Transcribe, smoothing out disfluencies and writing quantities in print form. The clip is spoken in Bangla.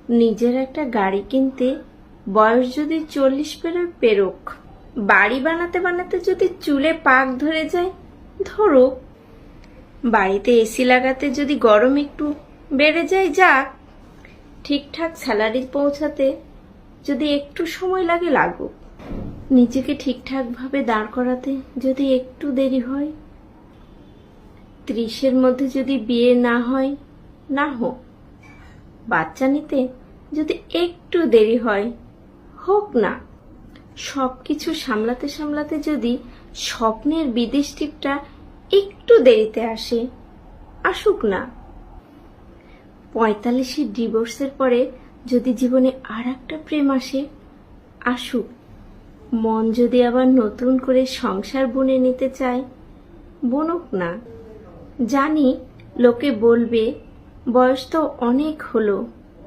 নিজের একটা গাড়ি কিনতে বয়স যদি 40 পেরোক, বাড়ি বানাতে বানাতে যদি চুলে পাক ধরে যায় ধরুক, বাড়িতে এসি লাগাতে যদি গরম একটু বেড়ে যায় যাক, ঠিকঠাক স্যালারি পৌঁছাতে যদি একটু সময় লাগে লাগুক, নিজেকে ঠিকঠাক ভাবে দাঁড় করাতে যদি একটু দেরি হয়, 30-এর মধ্যে যদি বিয়ে না হয় না হোক, বাচ্চা নিতে যদি একটু দেরি হয় হোক না, সবকিছু সামলাতে সামলাতে যদি স্বপ্নের বিদেশ ট্রিপটা একটু দেরিতে আসে আসুক না, 45-এর ডিভোর্সের পরে যদি জীবনে আর একটা প্রেম আসে আসুক, মন যদি আবার নতুন করে সংসার বুনে নিতে চায় বুনুক না। জানি লোকে বলবে বয়স তো অনেক হলো,